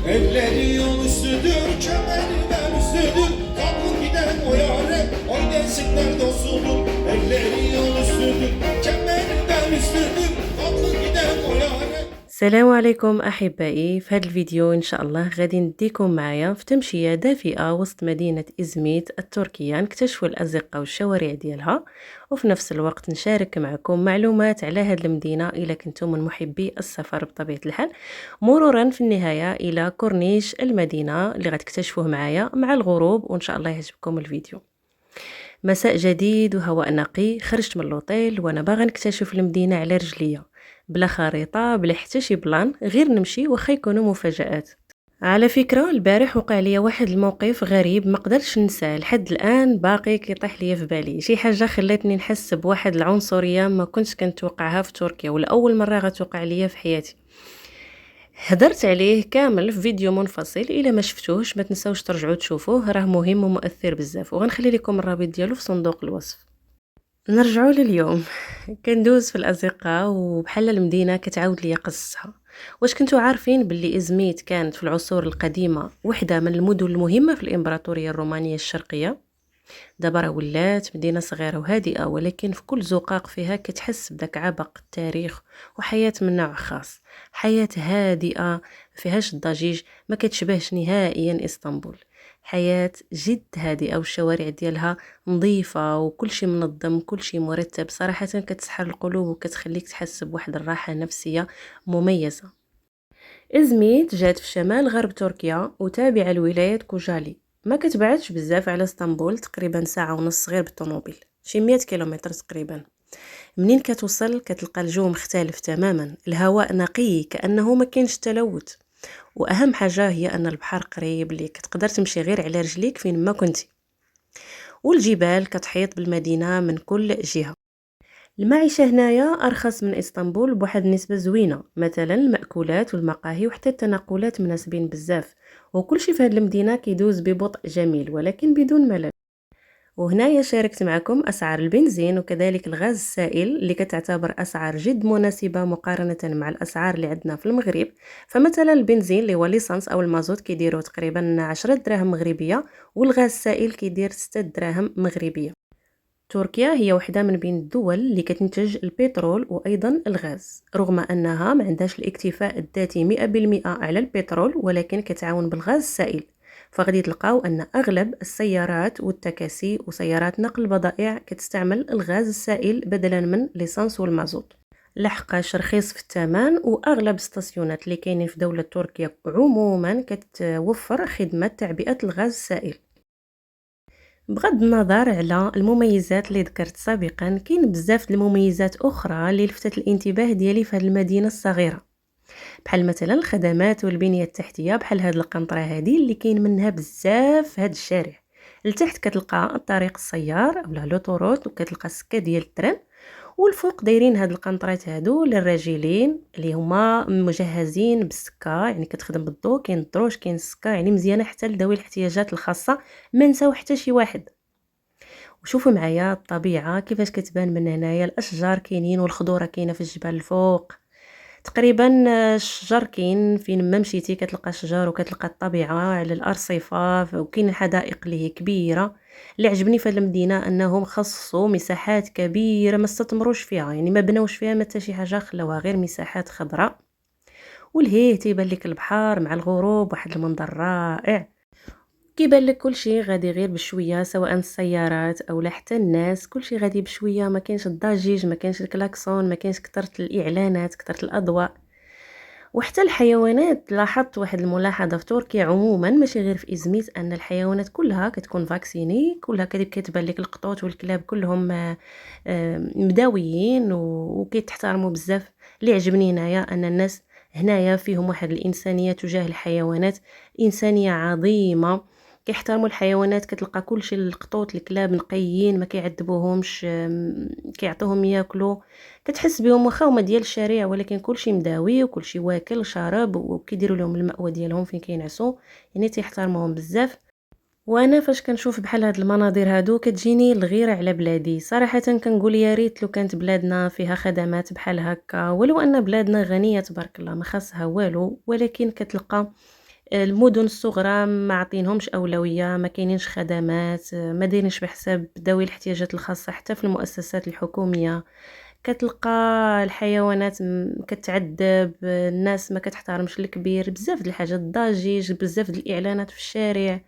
Elleri yol üstüdür, kemerden üstüdür. Kapı giden o yare, oy desinler dostudur. Elleri yol üstüdür, kemerden üstüdür. Kapı giden o yare. السلام عليكم أحبائي. في هذا الفيديو إن شاء الله غادي نديكم معايا في تمشية دافئة وسط مدينة إزميت التركية، نكتشفوا الأزقة والشوارع ديالها، وفي نفس الوقت نشارك معكم معلومات على هذه المدينة إلا كنتم من محبي السفر بطبيعة الحال، مرورا في النهاية إلى كورنيش المدينة اللي غتكتشفوه معايا مع الغروب، وإن شاء الله يعجبكم الفيديو. مساء جديد وهواء نقي. خرجت من اللوطيل وانا باغا نكتشف المدينة على رجليا، بلا خريطة بلا حتى شي بلان، غير نمشي واخا يكونوا مفاجآت. على فكرة البارح وقع لي واحد الموقف غريب ما قدرتش ننساه لحد الآن، باقي كيطيح ليا في بالي. شي حاجة خلاتني نحس بواحد العنصرية ما كنتش كنتوقعها في تركيا، ولأول مرة غتوقع ليا في حياتي. هدرت عليه كامل في فيديو منفصل، الا ما شفتوهش ما تنساوش ترجعوا تشوفوه، راه مهم ومؤثر بزاف، وغنخلي لكم الرابط ديالو في صندوق الوصف. نرجعوا لليوم. كندوز في الازقه وبحال المدينه كتعاود ليا قصتها. واش كنتوا عارفين باللي ازميت كانت في العصور القديمه وحده من المدن المهمه في الامبراطوريه الرومانيه الشرقيه؟ دابا راه ولات مدينة صغيرة وهادئة، ولكن في كل زقاق فيها كتحس بداك عبق التاريخ وحياة من نوع خاص. حياة هادئة فيهاش الضجيج، ما كتشبهش نهائيا اسطنبول. حياة جد هادئة والشوارع ديالها نظيفة وكل شيء منظم، كل شيء مرتب. صراحة كتسحر القلوب وكتخليك تحس بواحد الراحة نفسية مميزة. إزميت جات في شمال غرب تركيا وتابعة لولاية كوجالي، ما كتبعدش بزاف على اسطنبول، تقريبا ساعة ونص غير بالطوموبيل، شي 100 كيلومتر تقريبا. منين كتوصل كتلقى الجو مختلف تماما، الهواء نقي كأنه ما كاينش تلوث، واهم حاجة هي ان البحر قريب اللي كتقدر تمشي غير على رجليك فين ما كنتي، والجبال كتحيط بالمدينة من كل جهة. المعيشة هنايا أرخص من إسطنبول بواحد النسبة زوينة، مثلا المأكولات والمقاهي وحتى التنقلات مناسبين بزاف، وكل شي في هاد المدينة كيدوز ببطء جميل ولكن بدون ملل. وهنايا شاركت معكم أسعار البنزين وكذلك الغاز السائل اللي كتعتبر أسعار جد مناسبة مقارنة مع الأسعار اللي عندنا في المغرب. فمثلا البنزين اللي هو ليسانس أو المازوت كيديروا تقريبا 10 دراهم مغربية، والغاز السائل كيدير 6 دراهم مغربية. تركيا هي واحدة من بين الدول اللي كتنتج البترول وأيضا الغاز، رغم أنها ما عندهاش الاكتفاء الذاتي 100% على البترول، ولكن كتعاون بالغاز السائل. فغادي تلقاو أن أغلب السيارات والتكاسي وسيارات نقل البضائع كتستعمل الغاز السائل بدلا من ليسانس والمازوت، لحقاش رخيص في الثمن، وأغلب الستاسيونات اللي كاينين في دولة تركيا عموما كتوفر خدمة تعبئة الغاز السائل. بغض النظر على المميزات اللي ذكرت سابقا، كاين بزاف المميزات اخرى اللي لفتت الانتباه ديالي في هذه المدينه الصغيره، بحال مثلا الخدمات والبنيه التحتيه، بحال هاد القنطره هذه اللي كاين منها بزاف في هاد الشارع. لتحت كتلقى الطريق السيار اولا لوطوروت، وكتلقى السكه ديال التران، والفوق دايرين هاد القنطرات هادو للراجلين اللي هما مجهزين بالسكه، يعني كتخدم بالضوء، كاين الدروج كاين السكه، يعني مزيانه حتى لذوي الاحتياجات الخاصه، ما نساو حتى شي واحد. وشوفوا معايا الطبيعه كيفاش كتبان من هنايا، الاشجار كاينين والخضوره كاينه في الجبال الفوق تقريبا. الشجر كاين فين ما مشيتي كتلقى شجر وكتلقى الطبيعه على الارصفه، وكاين حدائق اللي هي كبيره. اللي عجبني في هذه المدينه انهم خصصوا مساحات كبيره ما استثمروش فيها، يعني ما بناوش فيها ما حتى شي حاجه، خلاوها غير مساحات خضراء. ولهيه تيبان لك البحر مع الغروب واحد المنظر رائع. كيبان لك كل شيء غادي غير بشويه، سواء السيارات او حتى الناس، كل شيء غادي بشويه، ما كاينش الضجيج، ما كاينش الكلاكسون، ما كاينش كثره الاعلانات، كثره الاضواء. وحتى الحيوانات، لاحظت واحد الملاحظه في تركيا عموما ماشي غير في ازميت، ان الحيوانات كلها كتكون فاكسيني، كلها كتبان لك القطوط والكلاب كلهم مداويين وكيتحترموا بزاف. اللي عجبني هنايا ان الناس هنايا فيهم واحد الانسانيه تجاه الحيوانات، انسانيه عظيمه، كيحترموا الحيوانات. كتلقى كلشي القطوط الكلاب نقيين، ما كيعذبوهمش، كيعطوهم ياكلوا، كتحس بهم واخا هما ديال الشارع ولكن كلشي مداوي وكلشي واكل شراب، وكيديروا لهم المأوى ديالهم فين كينعسوا، يعني تيحترموهم بزاف. وانا فاش كنشوف بحال هاد المناظر هادو كتجيني الغيره على بلادي. صراحه كنقول يا ريت لو كانت بلادنا فيها خدمات بحال هكا، ولو ان بلادنا غنيه تبارك الله ما خاصها والو، ولكن كتلقى المدن الصغرى ما عاطينهمش أولوية، ما كاينينش خدمات، ما دايرينش بحساب ذوي الاحتياجات الخاصة حتى في المؤسسات الحكومية. كتلقى الحيوانات كتعذب، الناس ما كتحترمش الكبير، بزاف د الحاجات، الضجيج، بزاف د الإعلانات في الشارع،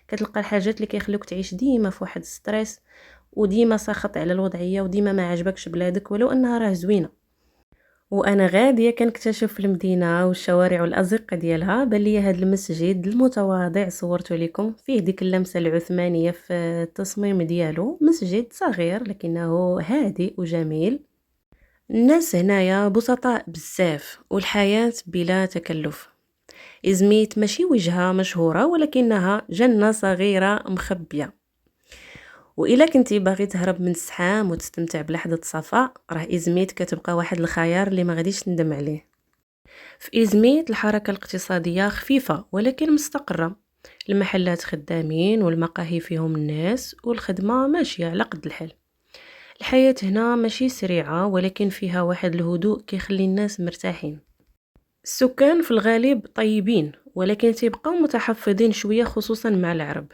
كتلقى الحاجات اللي كيخلوك تعيش ديما في واحد ستريس، وديما ساخط على الوضعية، وديما ما عجبكش بلادك ولو أنها راه زوينة. وأنا غادية كنكتشف في المدينة والشوارع والأزقة ديالها بان ليا هاد المسجد المتواضع صورته لكم، فيه ديك اللمسة العثمانية في التصميم ديالو. مسجد صغير لكنه هادئ وجميل. الناس هنايا بسطاء بزاف والحياة بلا تكلف. إزميت ماشي وجهة مشهورة ولكنها جنة صغيرة مخبية. وإلا كنتي باغي تهرب من الزحام وتستمتع بلحظة صفاء، راه إزميت كتبقى واحد الخيار اللي ما غاديش تندم عليه. في إزميت الحركة الاقتصادية خفيفة ولكن مستقرة، المحلات خدامين والمقاهي فيهم الناس والخدمة ماشية على قد الحال. الحياة هنا ماشي سريعة ولكن فيها واحد الهدوء كيخلي الناس مرتاحين. السكان في الغالب طيبين ولكن تيبقاو متحفظين شوية خصوصا مع العرب.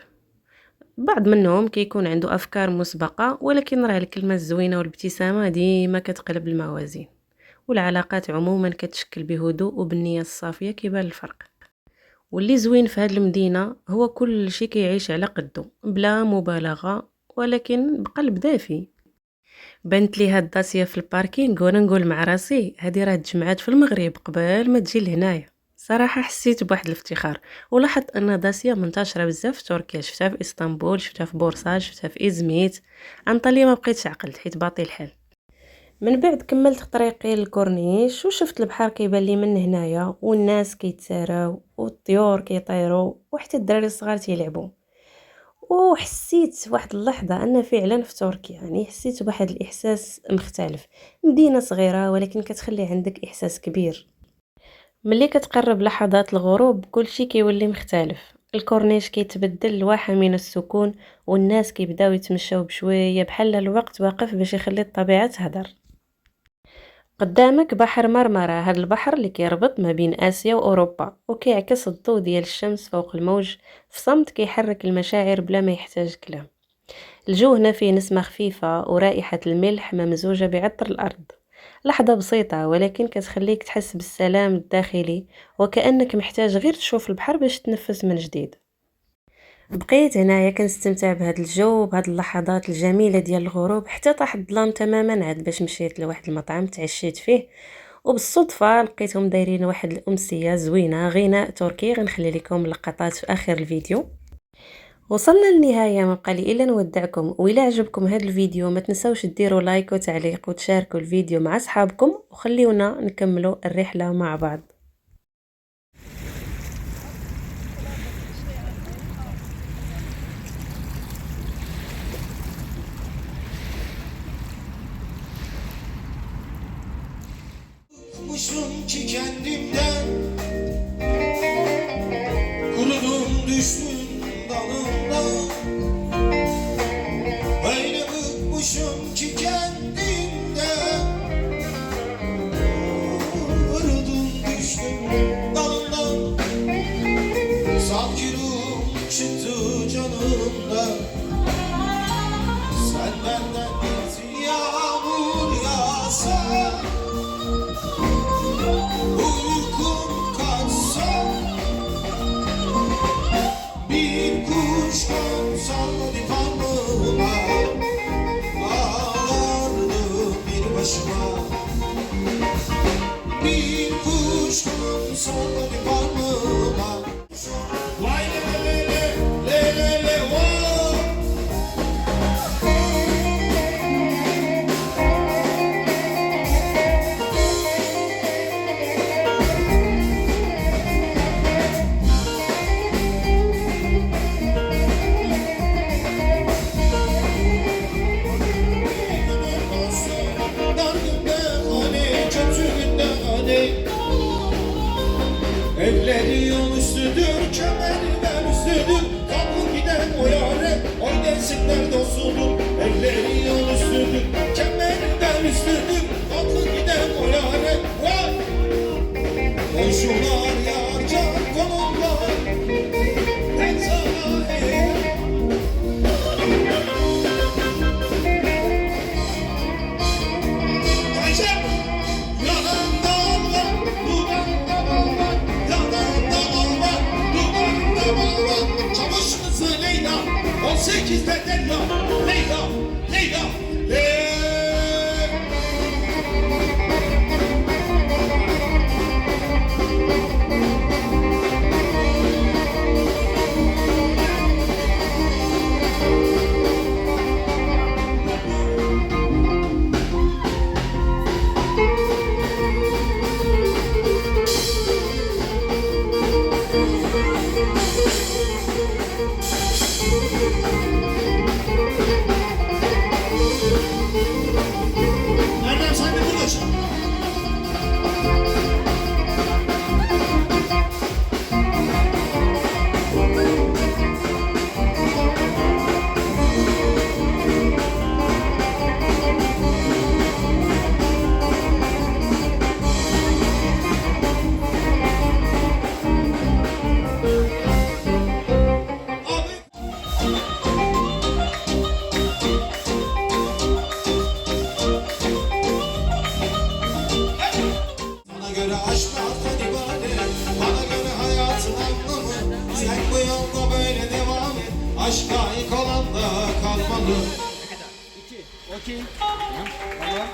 بعض منهم كيكون عنده أفكار مسبقة ولكن راه الكلمة الزوينة والابتسامة ديما كتقلب الموازين، والعلاقات عموما كتشكل بهدوء وبالنية الصافية كيبان الفرق. واللي زوين في هاد المدينة هو كل شي كيعيش على قده بلا مبالغة ولكن بقلب دافي. بنت لي هاد داسية في الباركينغ وانا نقول مع راسي هادي راه تجمعات في المغرب قبل ما تجي لهنايا. صراحة حسيت بواحد الافتخار، ولاحظت ان داسية منتشرة بزاف في تركيا، شفتها في اسطنبول، شفتها في بورصة، شفتها في ازميت. انطاليا ما بقيتش عقلت حيت باطي الحال. من بعد كملت طريقي للكورنيش وشفت البحر كيبان لي من هنايا، والناس كيتساراو والطيور كيطيروا وحتى الدراري الصغار تيلعبوا. وحسيت واحد اللحظة أن فعلا في تركيا، يعني حسيت بواحد الإحساس مختلف. مدينة صغيرة ولكن كتخلي عندك إحساس كبير. ملي كتقرب لحظات الغروب كلشي كيولي مختلف، الكورنيش كيتبدل لواحة من السكون والناس كيبداو يتمشاو بشوية بحال الوقت واقف باش يخلي الطبيعة تهدر. قدامك بحر مرمرة، هاد البحر اللي كيربط ما بين آسيا وأوروبا وكيعكس الضوء ديال الشمس فوق الموج في صمت كيحرك المشاعر بلا ما يحتاج كلام. الجو هنا فيه نسمة خفيفة ورائحة الملح ممزوجة بعطر الأرض. لحظة بسيطة ولكن كتخليك تحس بالسلام الداخلي وكأنك محتاج غير تشوف البحر باش تنفس من جديد. بقيت هنايا كنستمتع بهذا الجو بهذه اللحظات الجميلة ديال الغروب حتى طاح الظلام تماما عاد باش مشيت لواحد المطعم تعشيت فيه، وبالصدفة لقيتهم دايرين واحد الأمسية زوينة غناء تركي. غنخلي لكم اللقطات في آخر الفيديو. وصلنا للنهاية، ما بقى لي الا نودعكم. وإلا عجبكم هذا الفيديو ما تنسوش ديروا لايك وتعليق وتشاركوا الفيديو مع اصحابكم وخليونا نكملوا الرحلة مع بعض. Bıkmışım ki kendimden, kurudum düştüm dalımdan. Öyle bıkmışım ki kendimden, kurudum düştüm dalımdan. Sanki ruhum çıktı canımdan. Sen benden gittin, yağmur yağsa, uykum kaçsa, bir kuş konsa divanıma, ağlardım bir başıma. Bir kuş konsa divanıma. Vay le le le le le le oh. Elleri yol üstüdür, kemeri bel üstüdür. Kapı giden o yâre, oy desinler dostudur. Elleri yol üstüdür, kemeri bel üstüdür. Kapı giden o yâre, vay! Komşular yar can, konumlar 18 Derya, Leyla, Leyla, Leyla. Erdem sen de burada çal. Bana göre aşk hayattan ibaret, bana göre hayatın anlamı. Sen bu yolda böyle devam et, aşka layık olan da kalmalı. Okey. Tamam.